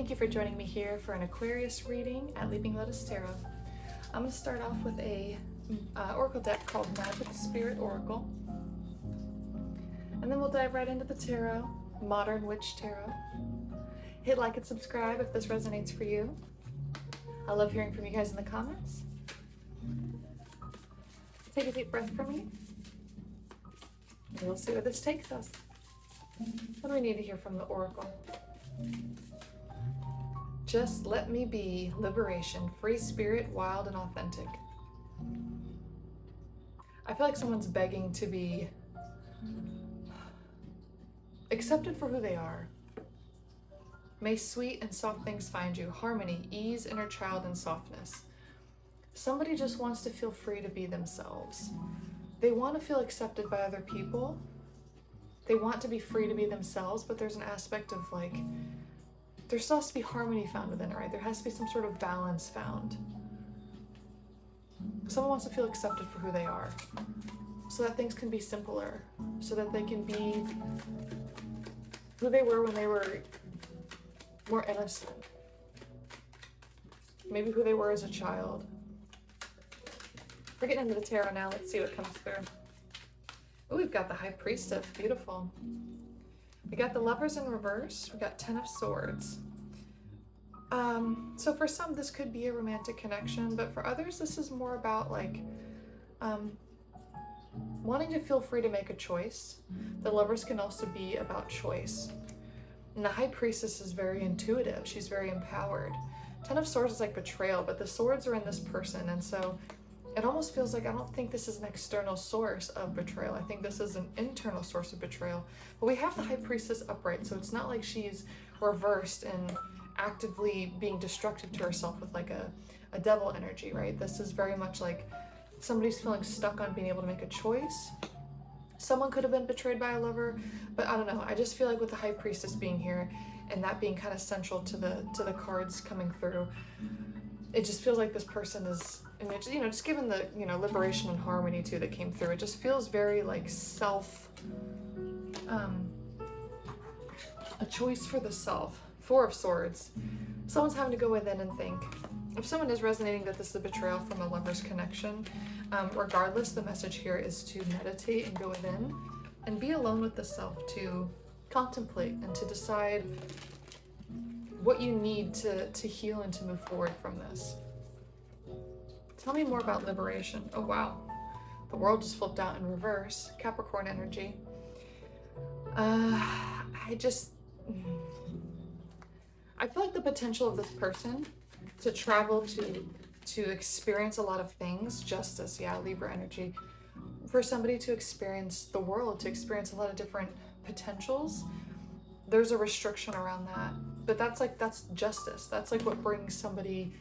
Thank you for joining me here for an Aquarius reading at Leaping Lotus Tarot. I'm going to start off with a oracle deck called Magic Spirit Oracle. And then we'll dive right into the tarot, Modern Witch Tarot. Hit like and subscribe if this resonates for you. I love hearing from you guys in the comments. Take a deep breath for me. And we'll see where this takes us. What do we need to hear from the oracle? Just let me be, liberation, free spirit, wild and authentic. I feel like someone's begging to be accepted for who they are. May sweet and soft things find you, harmony, ease, inner child, and softness. Somebody just wants to feel free to be themselves. They want to feel accepted by other people. They want to be free to be themselves, but there's an aspect of like, there still has to be harmony found within it, right? There has to be some sort of balance found. Someone wants to feel accepted for who they are, so that things can be simpler, so that they can be who they were when they were more innocent. Maybe who they were as a child. We're getting into the tarot now. Let's see what comes through. Oh, we've got the High Priestess. Beautiful. We got the Lovers in reverse. We got Ten of Swords. So for some, this could be a romantic connection, but for others, this is more about like wanting to feel free to make a choice. The Lovers can also be about choice. And the High Priestess is very intuitive. She's very empowered. Ten of Swords is like betrayal, but the swords are in this person, and so it almost feels like I don't think this is an external source of betrayal. I think this is an internal source of betrayal. But we have the High Priestess upright, so it's not like she's reversed and actively being destructive to herself with like a devil energy, right? This is very much like somebody's feeling stuck on being able to make a choice. Someone could have been betrayed by a lover, but I don't know. I just feel like with the High Priestess being here and that being kind of central to the cards coming through, it just feels like this person is, and it, you know, just given the, you know, liberation and harmony too that came through, it just feels very like self, a choice for the self. Four of Swords. Someone's having to go within and think. If someone is resonating that this is a betrayal from a lover's connection, regardless, the message here is to meditate and go within and be alone with the self, to contemplate and to decide what you need to heal and to move forward from this. Tell me more about liberation. Oh wow, the world just flipped out in reverse. Capricorn energy. I feel like the potential of this person to travel, to experience a lot of things, justice, yeah, Libra energy, for somebody to experience the world, to experience a lot of different potentials, there's a restriction around that. But that's justice. That's like what brings somebody,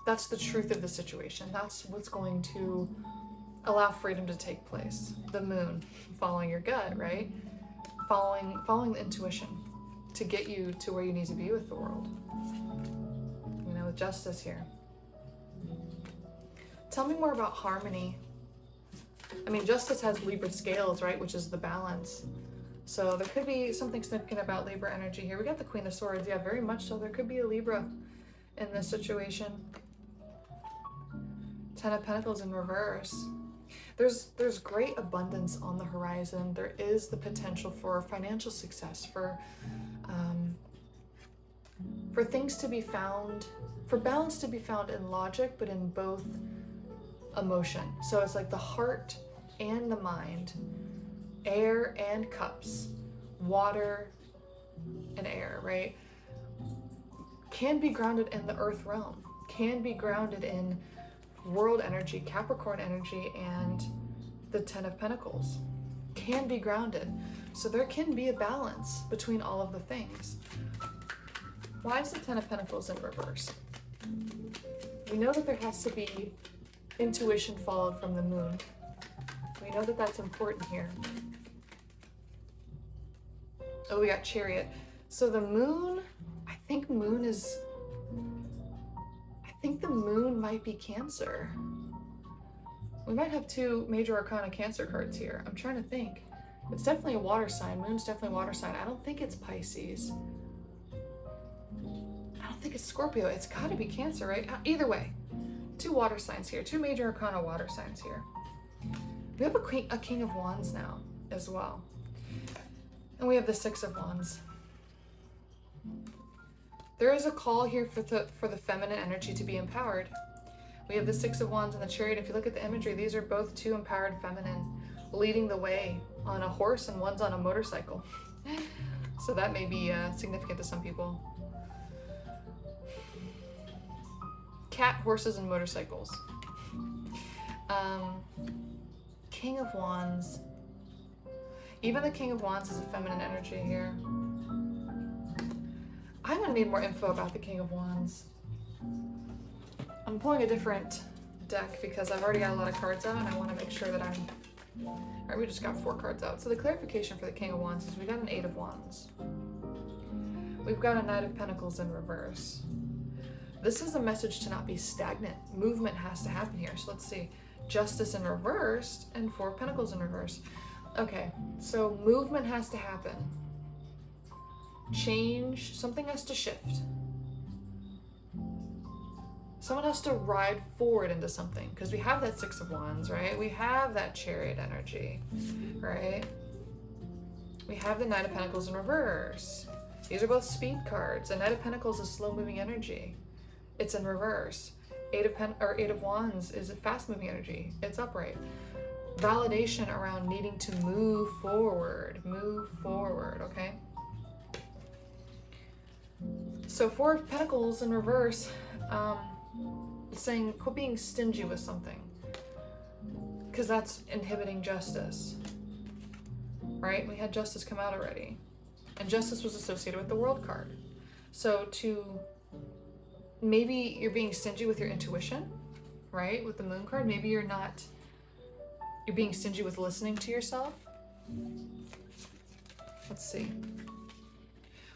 that's the truth of the situation. That's what's going to allow freedom to take place. The moon, following your gut, right? Following the intuition to get you to where you need to be with the world. You know, with justice here. Tell me more about harmony. I mean, justice has Libra scales, right? Which is the balance. So there could be something significant about Libra energy here. We got the Queen of Swords. Yeah, very much so. There could be a Libra in this situation. Ten of Pentacles in reverse. There's great abundance on the horizon. There is the potential for financial success, for things to be found, for balance to be found in logic, but in both emotion. So it's like the heart and the mind, air and cups, water and air, right? Can be grounded in the earth realm, can be grounded in world energy, Capricorn energy, and the Ten of Pentacles can be grounded. So there can be a balance between all of the things. Why is the Ten of Pentacles in reverse? We know that there has to be intuition followed from the moon. We know that that's important here. Oh, we got Chariot. So the moon, I think the moon might be Cancer. We might have two major arcana Cancer cards here. I'm trying to think. It's definitely a water sign. Moon's definitely a water sign. I don't think it's Pisces. it's Scorpio. It's got to be Cancer, right? Either way, 2 water signs here, 2 major arcana water signs here. We have a King of Wands now as well. And we have the 6 of Wands. There is a call here for the feminine energy to be empowered. We have the 6 of Wands and the Chariot. If you look at the imagery, these are both 2 empowered feminine leading the way on a horse, and one's on a motorcycle. So that may be significant to some people. Cat, horses, and motorcycles. King of Wands. Even the King of Wands is a feminine energy here. I'm gonna need more info about the King of Wands. I'm pulling a different deck because I've already got a lot of cards out and I want to make sure that Alright, we just got 4 cards out. So the clarification for the King of Wands is we got an 8 of Wands. We've got a Knight of Pentacles in reverse. This is a message to not be stagnant. Movement has to happen here. So let's see. Justice in reverse and 4 of Pentacles in reverse. Okay, so movement has to happen. Change, something has to shift. Someone has to ride forward into something because we have that 6 of Wands, right? We have that Chariot energy, right? We have the Knight of Pentacles in reverse. These are both speed cards. The Knight of Pentacles is slow-moving energy. It's in reverse. 8 of Wands is a fast-moving energy. It's upright. Validation around needing to move forward, okay? So 4 of Pentacles in reverse, saying quit being stingy with something because that's inhibiting justice, right? We had justice come out already, and justice was associated with the World card. So maybe you're being stingy with your intuition, right? With the Moon card, maybe you're being stingy with listening to yourself. Let's see.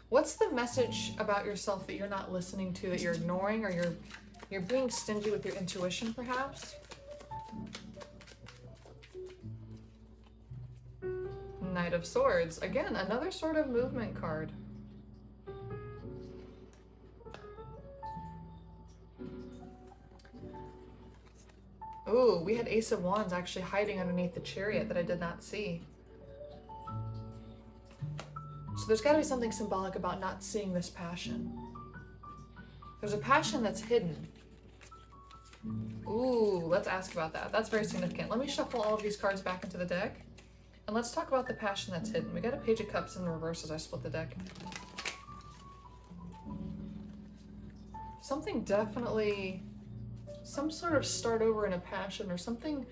What's the message about yourself that you're not listening to, that you're ignoring, or you're being stingy with your intuition, perhaps? Knight of Swords. Again, another sort of movement card. Ooh, we had Ace of Wands actually hiding underneath the Chariot that I did not see. So there's got to be something symbolic about not seeing this passion. There's a passion that's hidden. Ooh, let's ask about that. That's very significant. Let me shuffle all of these cards back into the deck, and let's talk about the passion that's hidden. We got a Page of Cups in reverse as I split the deck. Something definitely, some sort of start over in a passion or something.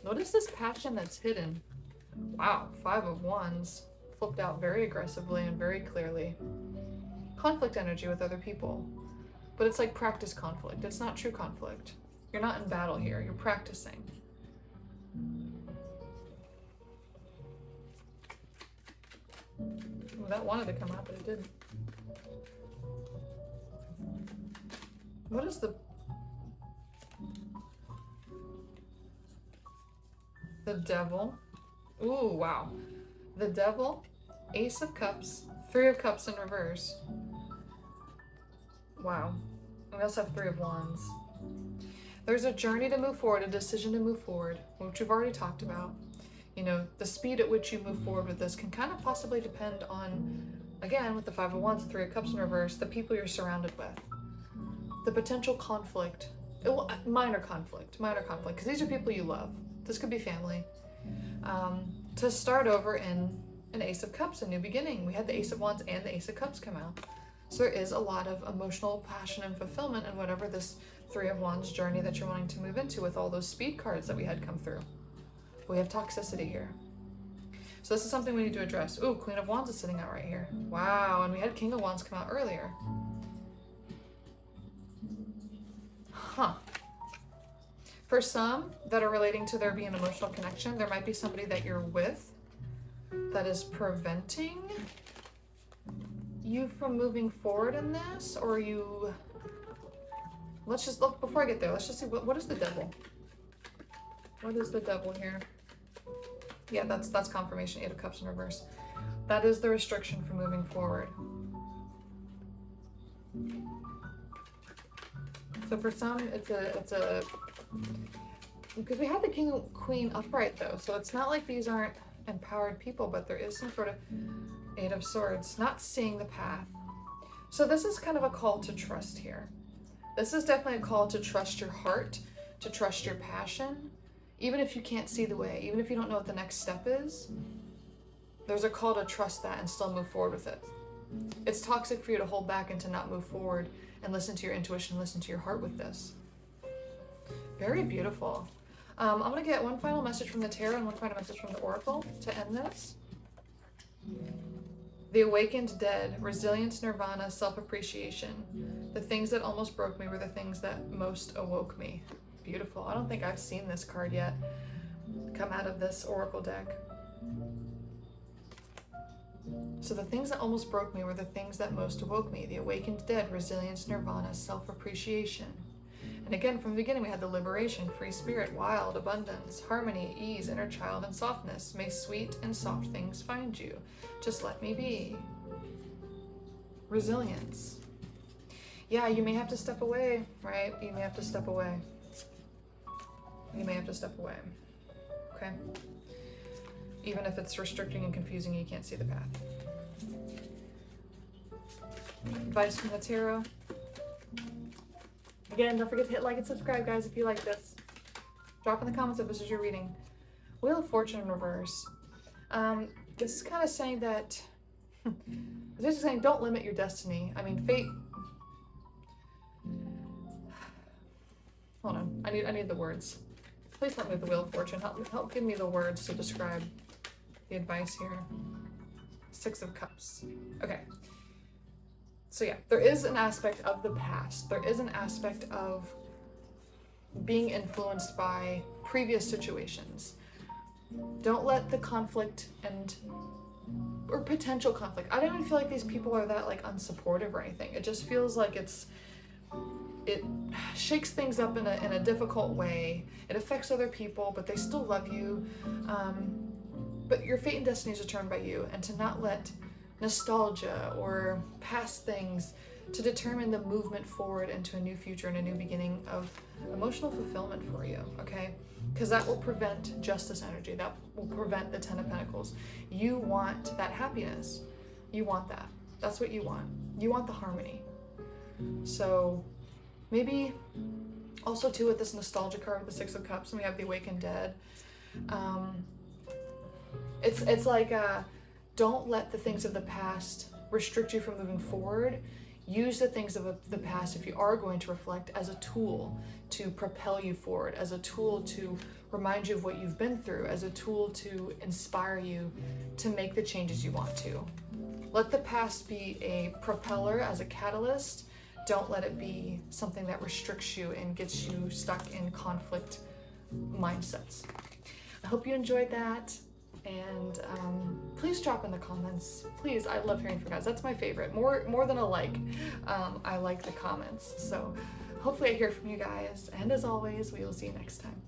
What is this passion that's hidden? Wow, 5 of Wands flipped out very aggressively and very clearly. Conflict energy with other people. But it's like practice conflict. It's not true conflict. You're not in battle here. You're practicing. Well, that wanted to come out, but it didn't. What is the Devil? Ooh, wow. The Devil, Ace of Cups, 3 of Cups in reverse. Wow. We also have 3 of Wands. There's a journey to move forward, a decision to move forward, which we've already talked about. You know, the speed at which you move forward with this can kind of possibly depend on, again, with the 5 of Wands, 3 of Cups in reverse, the people you're surrounded with. The potential conflict, minor conflict, because these are people you love. This could be family. To start over in an Ace of Cups, a new beginning. We had the Ace of Wands and the Ace of Cups come out. So there is a lot of emotional passion and fulfillment in whatever this 3 of Wands journey that you're wanting to move into with all those speed cards that we had come through. We have toxicity here. So this is something we need to address. Ooh, Queen of Wands is sitting out right here. Wow, and we had King of Wands come out earlier. Huh. For some that are relating to there being an emotional connection, there might be somebody that you're with that is preventing you from moving forward in this, or you... Let's just look, before I get there, let's just see, what is the Devil? What is the Devil here? Yeah, that's confirmation, 8 of Cups in reverse. That is the restriction for moving forward. So for some, it's a because we have the King and Queen upright though, so it's not like these aren't empowered people, but there is some sort of Eight of Swords, not seeing the path. So this is kind of a call to trust here. This is definitely a call to trust your heart, to trust your passion, even if you can't see the way, even if you don't know what the next step is. There's a call to trust that and still move forward with it. It's toxic for you to hold back and to not move forward and listen to your intuition, listen to your heart with this. Very beautiful. I'm going to get one final message from the tarot and one final message from the oracle to end this. The awakened dead, resilience, nirvana, self-appreciation. The things that almost broke me were the things that most awoke me. Beautiful. I don't think I've seen this card yet come out of this oracle deck. So the things that almost broke me were the things that most awoke me. The awakened dead, resilience, nirvana, self-appreciation. And again, from the beginning, we had the liberation, free spirit, wild, abundance, harmony, ease, inner child, and softness. May sweet and soft things find you. Just let me be. Resilience. Yeah, you may have to step away, right? You may have to step away. You may have to step away. Okay? Even if it's restricting and confusing, you can't see the path. Advice from the tarot. Again, don't forget to hit like and subscribe, guys, if you like this. Drop in the comments if this is your reading. Wheel of Fortune in reverse. This is kind of saying that, it's just saying don't limit your destiny. I mean, fate. Hold on, I need the words. Please help me with the Wheel of Fortune. Help give me the words to describe the advice here. Six of Cups. Okay. So yeah, there is an aspect of the past. There is an aspect of being influenced by previous situations. Don't let the conflict or potential conflict. I don't even feel like these people are that like unsupportive or anything. It just feels like it shakes things up in a difficult way. It affects other people, but they still love you. But your fate and destiny is determined by you, and to not let nostalgia or past things to determine the movement forward into a new future and a new beginning of emotional fulfillment for you, okay? Because that will prevent justice energy. That will prevent the Ten of Pentacles. You want that happiness. You want that. That's what you want. You want the harmony. So maybe also too with this nostalgia card with the Six of Cups, and we have the Awakened Dead. It's like don't let the things of the past restrict you from moving forward. Use the things of the past, if you are going to reflect, as a tool to propel you forward, as a tool to remind you of what you've been through, as a tool to inspire you to make the changes you want to. Let the past be a propeller as a catalyst. Don't let it be something that restricts you and gets you stuck in conflict mindsets. I hope you enjoyed that. And please drop in the comments. Please, I love hearing from you guys. That's my favorite. More than a like. I like the comments. So hopefully I hear from you guys. And as always, we will see you next time.